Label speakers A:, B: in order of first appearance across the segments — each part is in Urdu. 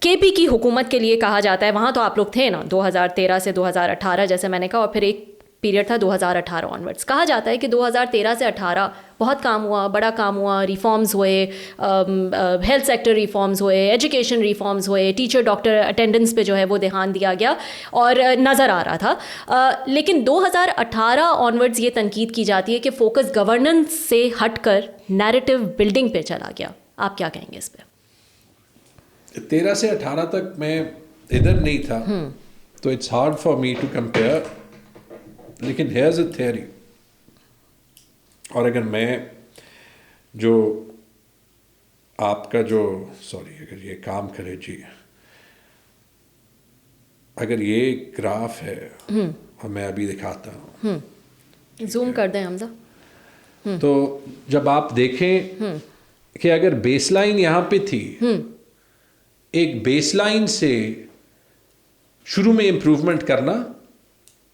A: کے پی کی حکومت کے لیے کہا جاتا ہے, وہاں تو آپ لوگ تھے نا 2013 سے 2018 جیسے میں نے کہا, اور پھر ایک پیریڈ تھا 2018 آنورڈس. کہا جاتا ہے کہ 2013 سے 18 بہت کام ہوا, بڑا کام ہوا, ریفارمز ہوئے, ہیلتھ سیکٹر ریفارمز ہوئے, ایجوکیشن ریفارمز ہوئے, ٹیچر ڈاکٹر اٹینڈنس پہ جو ہے وہ دھیان دیا گیا اور نظر آ رہا تھا. لیکن 2018 آنورڈز یہ تنقید کی جاتی ہے کہ فوکس گورننس سے ہٹ کر نیریٹو بلڈنگ پہ چلا گیا. آپ کیا کہیں گے اس پہ؟
B: 13 سے 18 تک میں ادھر نہیں تھا تو it's hard for me to compare, لیکن ہیئرز اے تھیوری. اور اگر میں جو آپ کا جو اگر یہ کام کرے جی, اگر یہ گراف ہے اور میں ابھی دکھاتا ہوں,
A: زوم کر دیں حمزہ.
B: تو جب آپ دیکھیں کہ اگر بیس لائن یہاں پہ تھی, ایک بیس لائن سے شروع میں امپروومنٹ کرنا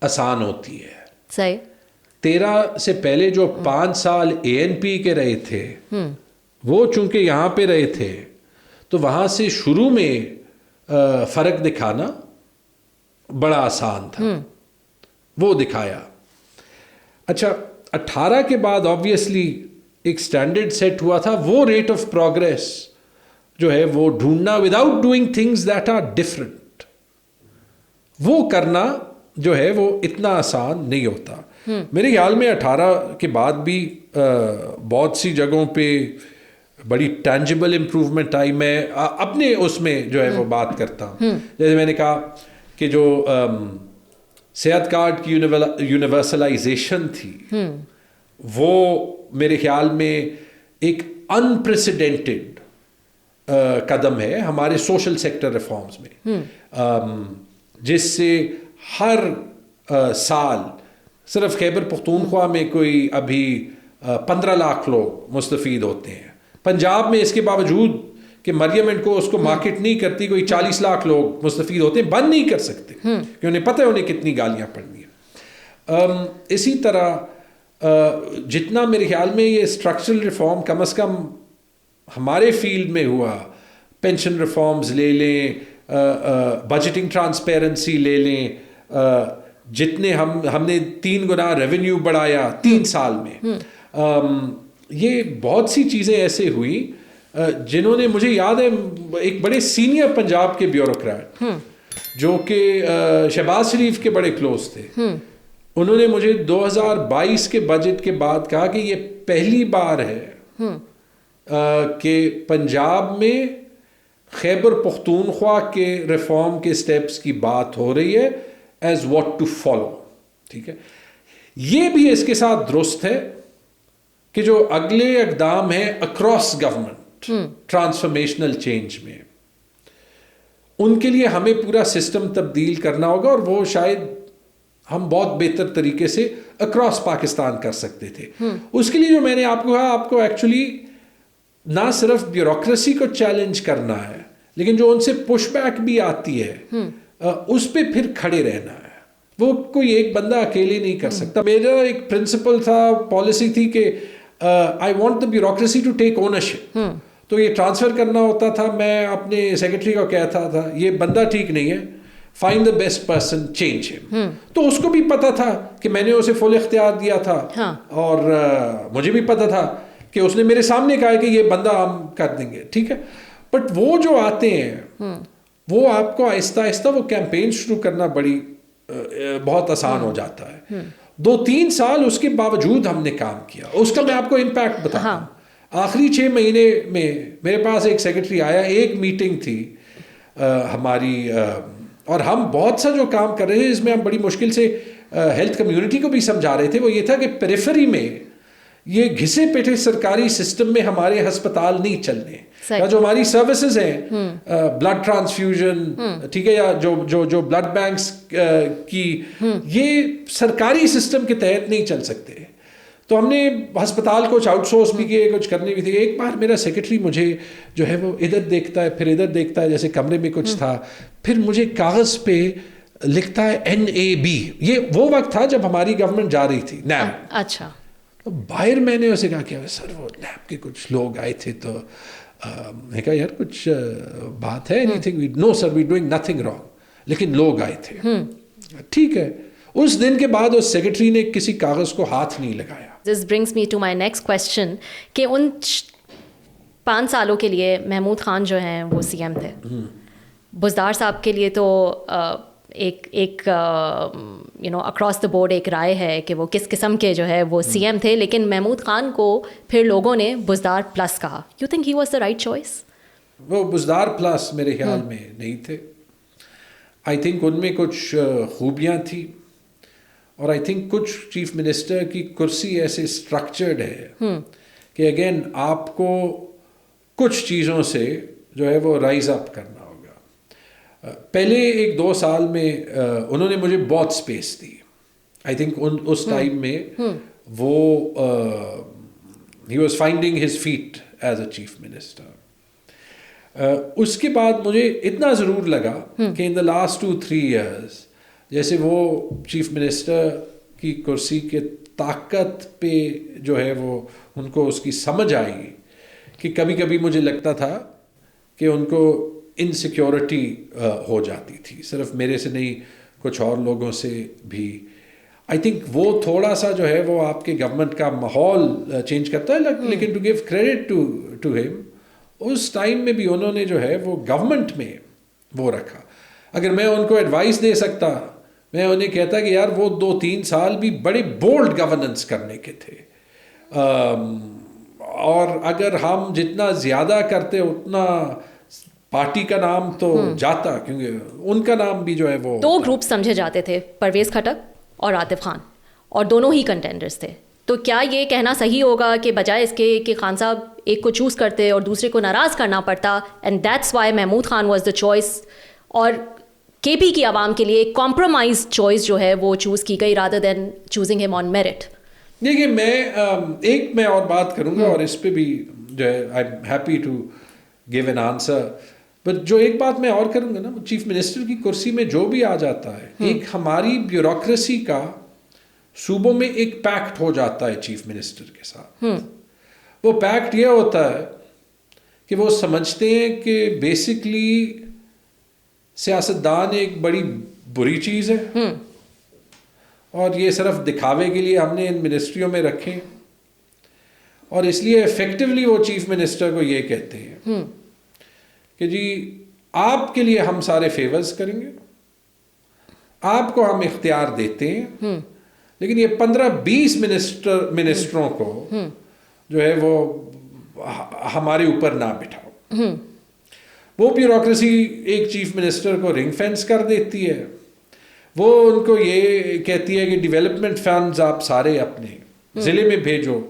B: آسان ہوتی ہے.
A: صحیح.
B: 13 سے پہلے جو 5 سال اے این پی کے رہے تھے وہ چونکہ یہاں پہ رہے تھے تو وہاں سے شروع میں فرق دکھانا بڑا آسان تھا, وہ دکھایا. اچھا 18 کے بعد آبویسلی ایک سٹینڈرڈ سیٹ ہوا تھا, وہ ریٹ آف پروگریس جو ہے وہ ڈھونڈنا without doing things that are different, وہ کرنا جو ہے وہ اتنا آسان نہیں ہوتا. میرے خیال میں 18 کے بعد بھی بہت سی جگہوں پہ بڑی ٹینجیبل امپروومنٹ آئی. میں اپنے اس میں جو ہے وہ بات کرتا ہوں, جیسے میں نے کہا کہ جو صحت کارڈ کی یونیورسلائزیشن تھی وہ میرے خیال میں ایک انپریسیڈنٹڈ قدم ہے ہمارے سوشل سیکٹر ریفارمز میں, جس سے ہر سال صرف خیبر پختونخوا میں کوئی ابھی 15 لاکھ لوگ مستفید ہوتے ہیں. پنجاب میں اس کے باوجود کہ مریم اینڈ کو اس کو مارکیٹ نہیں کرتی, کوئی 40 لاکھ لوگ مستفید ہوتے ہیں, بند نہیں کر سکتے کہ انہیں پتہ ہے انہیں کتنی گالیاں پڑنی ہیں. اسی طرح جتنا میرے خیال میں یہ اسٹرکچرل ریفارم کم از کم ہمارے فیلڈ میں ہوا, پینشن ریفارمز لے لیں, بجٹنگ ٹرانسپیرنسی لے لیں, جتنے ہم نے 3 گنا ریونیو بڑھایا 3 سال میں, یہ بہت سی چیزیں ایسے ہوئی جنہوں نے, مجھے یاد ہے ایک بڑے سینئر پنجاب کے بیوروکریٹ جو کہ شہباز شریف کے بڑے کلوز تھے, انہوں نے مجھے 2022 کے بجٹ کے بعد کہا کہ یہ پہلی بار ہے کہ پنجاب میں خیبر پختونخوا کے ریفارم کے سٹیپس کی بات ہو رہی ہے ایز واٹ ٹو فالو. ٹھیک ہے, یہ بھی اس کے ساتھ درست ہے کہ جو اگلے اقدام ہیں اکراس گورنمنٹ ٹرانسفارمیشنل چینج میں, ان کے لیے ہمیں پورا سسٹم تبدیل کرنا ہوگا, اور وہ شاید ہم بہت بہتر طریقے سے اکراس پاکستان کر سکتے تھے. اس کے لیے جو میں نے آپ کو کہا, آپ کو ایکچولی نہ صرف بیوروکریسی کو چیلنج کرنا ہے, لیکن جو ان سے پش بیک بھی آتی ہے اس پہ پھر کھڑے رہنا ہے. وہ کوئی ایک بندہ اکیلے نہیں کر سکتا. میرا ایک پرنسپل تھا, پالیسی تھی کہ I want the bureaucracy to take ownership. تو یہ ٹرانسفر کرنا ہوتا تھا, میں اپنے سیکرٹری کو کہتا تھا یہ بندہ ٹھیک نہیں ہے, find the best person, change ہم. تو اس کو بھی پتا تھا کہ میں نے اسے فل اختیار دیا تھا, اور مجھے بھی پتا تھا کہ اس نے میرے سامنے کہا کہ یہ بندہ ہم کر دیں گے. ٹھیک ہے, بٹ وہ جو آتے ہیں وہ آپ کو آہستہ آہستہ وہ کیمپین شروع کرنا بہت آسان ہو جاتا ہے. 2-3 سال اس کے باوجود ہم نے کام کیا. اس کا میں آپ کو امپیکٹ بتاتا ہوں. آخری 6 مہینے میں میرے پاس ایک سیکرٹری آیا, ایک میٹنگ تھی ہماری, اور ہم بہت سا جو کام کر رہے تھے اس میں ہم بڑی مشکل سے ہیلتھ کمیونٹی کو بھی سمجھا رہے تھے. وہ یہ تھا کہ پیریفری میں یہ گھسے پیٹے سرکاری سسٹم میں ہمارے ہسپتال نہیں چلنے, یا جو ہماری سروسز ہیں بلڈ ٹرانسفیوژن, ٹھیک ہے, یا جو بلڈ بینکس کی, یہ سرکاری سسٹم کے تحت نہیں چل سکتے. تو ہم نے ہسپتال کچھ آؤٹ سورس بھی کیے, کچھ کرنے بھی تھے. ایک بار میرا سیکرٹری مجھے جو ہے وہ ادھر دیکھتا ہے پھر ادھر دیکھتا ہے, جیسے کمرے میں کچھ تھا, پھر مجھے کاغذ پہ لکھتا ہے NAB. یہ وہ وقت تھا جب ہماری گورنمنٹ جا رہی تھی نیب.
A: اچھا.
B: باہر میں نے اسے کہا کہ سر وہ نیب کے کچھ لوگ آئے تھے تو میں کہا یار کچھ بات ہے anything? No sir we doing nothing wrong. لیکن لوگ آئے تھے. ٹھیک ہے. اس دن کے بعد اس سیکرٹری نے کسی کاغذ کو ہاتھ نہیں لگایا.
A: This brings me to my next question کہ ان 5 سالوں کے لیے محمود خان جو ہیں وہ سی ایم تھے. بزدار صاحب کے لیے تو ایک اکراس دا بورڈ ایک رائے ہے کہ وہ کس قسم کے جو ہے وہ سی ایم تھے, لیکن محمود خان کو پھر لوگوں نے بزدار پلس کہا. You think he was the right choice?
B: وہ بزدار پلس میرے خیال میں نہیں تھے. آئی تھنک ان میں کچھ خوبیاں تھیں, اور آئی تھنک کچھ چیف منسٹر کی کرسی ایسے اسٹرکچرڈ ہے کہ اگین آپ کو کچھ چیزوں سے جو ہے وہ رائز اپ کرنا ہوگا. پہلے 1-2 سال میں انہوں نے مجھے بہت اسپیس دی. آئی تھنک اس ٹائم میں وہ ہی was finding his feet as a chief minister. اس کے بعد مجھے اتنا ضرور لگا کہ ان دا لاسٹ 2-3 ایئرس جیسے وہ چیف منسٹر کی کرسی کے طاقت پہ جو ہے وہ ان کو اس کی سمجھ آئی کہ کبھی کبھی مجھے لگتا تھا کہ ان کو انسیکیورٹی ہو جاتی تھی, صرف میرے سے نہیں کچھ اور لوگوں سے بھی. آئی تھنک وہ تھوڑا سا جو ہے وہ آپ کے گورنمنٹ کا ماحول چینج کرتا ہے. لیکن ٹو گیو کریڈٹ ٹو ہم, اس ٹائم میں بھی انہوں نے جو ہے وہ گورنمنٹ میں وہ رکھا. اگر میں ان کو ایڈوائس دے سکتا, میں انہیں کہتا کہ یار وہ 2-3 سال بھی بڑے بولڈ گورننس کرنے کے تھے, اور اگر ہم جتنا زیادہ کرتے اتنا پارٹی کا نام تو جاتا, کیونکہ ان کا نام بھی جو ہے وہ
A: 2 گروپ سمجھے جاتے تھے, پرویز خٹک اور عاطف خان, اور دونوں ہی کنٹینڈرز تھے. تو کیا یہ کہنا صحیح ہوگا کہ بجائے اس کے کہ خان صاحب ایک کو چوز کرتے اور دوسرے کو ناراض کرنا پڑتا, and that's why Mahmood Khan was the choice, اور کے پی کی عوام کے لیے ایک کمپرومائز چوائس جو ہے وہ چوز کی گئی رادر دین چوزنگ ہم آن میرٹ؟
B: دیکھیے میں اور بات کروں گا, اور اس پہ بھی جو ہے I am happy to give an answer. But جو ایک بات میں اور کروں گا نا, چیف منسٹر کی کرسی میں جو بھی آ جاتا ہے, ایک ہماری بیوروکریسی کا صوبوں میں ایک پیکٹ ہو جاتا ہے چیف منسٹر کے ساتھ. وہ پیکٹ یہ ہوتا ہے کہ وہ سمجھتے ہیں کہ بیسکلی سیاستدان ایک بڑی بری چیز ہے, اور یہ صرف دکھاوے کے لیے ہم نے ان منسٹریوں میں رکھے, اور اس لیے افیکٹولی وہ چیف منسٹر کو یہ کہتے ہیں کہ جی آپ کے لیے ہم سارے فیورز کریں گے, آپ کو ہم اختیار دیتے ہیں, لیکن یہ 15-20 منسٹروں کو جو ہے وہ ہمارے اوپر نہ بٹھاؤ. وہ بیوروکریسی ایک چیف منسٹر کو رنگ فینس کر دیتی ہے. وہ ان کو یہ کہتی ہے کہ ڈیولپمنٹ فنڈز آپ سارے اپنے ضلع میں بھیجو.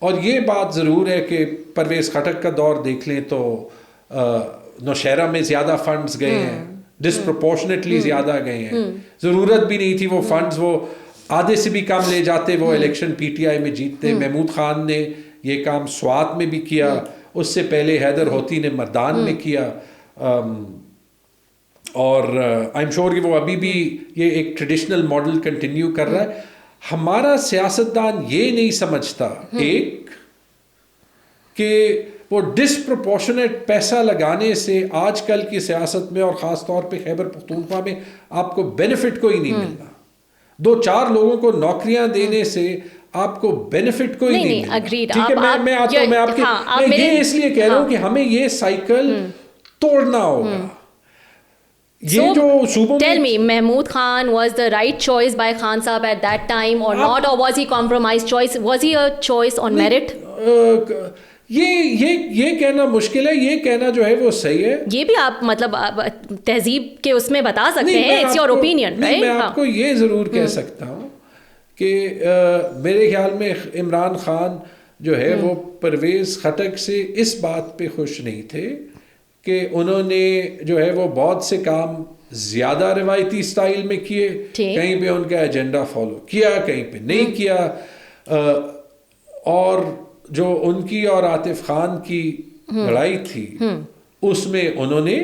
B: اور یہ بات ضرور ہے کہ پرویز خٹک کا دور دیکھ لیں تو نوشہرہ میں زیادہ فنڈز گئے ہیں, ڈسپروپورشنیٹلی زیادہ گئے ہیں. ضرورت بھی نہیں تھی وہ فنڈز, وہ آدھے سے بھی کم لے جاتے, وہ الیکشن پی ٹی آئی میں جیتتے. محمود خان نے یہ کام سوات میں بھی کیا, اس سے پہلے حیدر ہوتی نے مردان میں کیا, اور آئی ایم شور کہ وہ ابھی بھی یہ ایک ٹریڈیشنل ماڈل کنٹینیو کر رہا ہے. ہمارا سیاستدان یہ نہیں سمجھتا ایک کہ وہ ڈسپروپورشنیٹ پیسہ لگانے سے آج کل کی سیاست میں اور خاص طور پہ خیبر پختونخوا میں آپ کو بینیفٹ کوئی نہیں ملنا. 2-4 لوگوں کو نوکریاں دینے سے آپ کو بینیفٹ کوئی نہیں ملنا. ٹھیک ہے, میں آتا ہوں, میں یہ اس لیے کہہ رہا ہوں کہ ہمیں یہ سائیکل توڑنا ہوگا. یہ جو صوبوں
A: tell me, Mahmood Khan was the right choice by Khan Sahab at that time or not, or was he compromised choice? Was he a choice on merit?
B: یہ کہنا مشکل ہے, یہ کہنا جو ہے وہ صحیح ہے.
A: یہ بھی آپ مطلب تہذیب کے اس میں بتا سکتے ہیں, it's your opinion, right?
B: میں آپ کو یہ ضرور کہہ سکتا ہوں کہ میرے خیال میں عمران خان جو ہے وہ پرویز خٹک سے اس بات پہ خوش نہیں تھے کہ انہوں نے جو ہے وہ بہت سے کام زیادہ روایتی سٹائل میں کیے, کہیں پہ ان کا ایجنڈا فالو کیا, کہیں پہ نہیں کیا. اور جو ان کی اور عاطف خان کی لڑائی تھی اس میں انہوں نے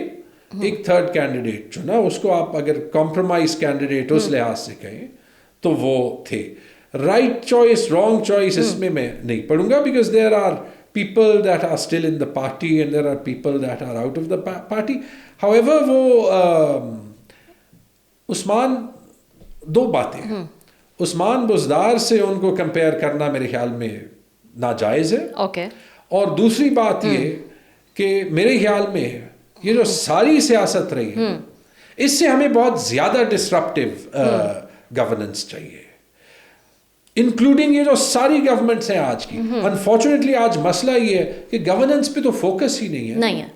B: ایک 3rd کینڈیڈیٹ چنا. اس کو آپ اگر کمپرومائز کینڈیڈیٹ اس لحاظ سے کہیں تو وہ تھے. رائٹ چوائس رانگ چوائس اس میں نہیں پڑھوں گا, because there are people that are still in the party and there are people that are out of the party. However, وہ عثمان دو باتیں ہیں. عثمان بزدار سے ان کو کمپیئر کرنا میرے خیال میں ناجائز ہے.
A: اوکے.
B: اور دوسری بات یہ کہ میرے خیال میں یہ جو ساری سیاست رہی ہے اس سے ہمیں بہت زیادہ ڈسرپٹیو گورننس چاہیے, انکلوڈنگ یہ جو ساری گورنمنٹس ہیں آج کی. انفارچونیٹلی آج مسئلہ یہ ہے کہ گورننس پہ تو فوکس ہی نہیں ہے.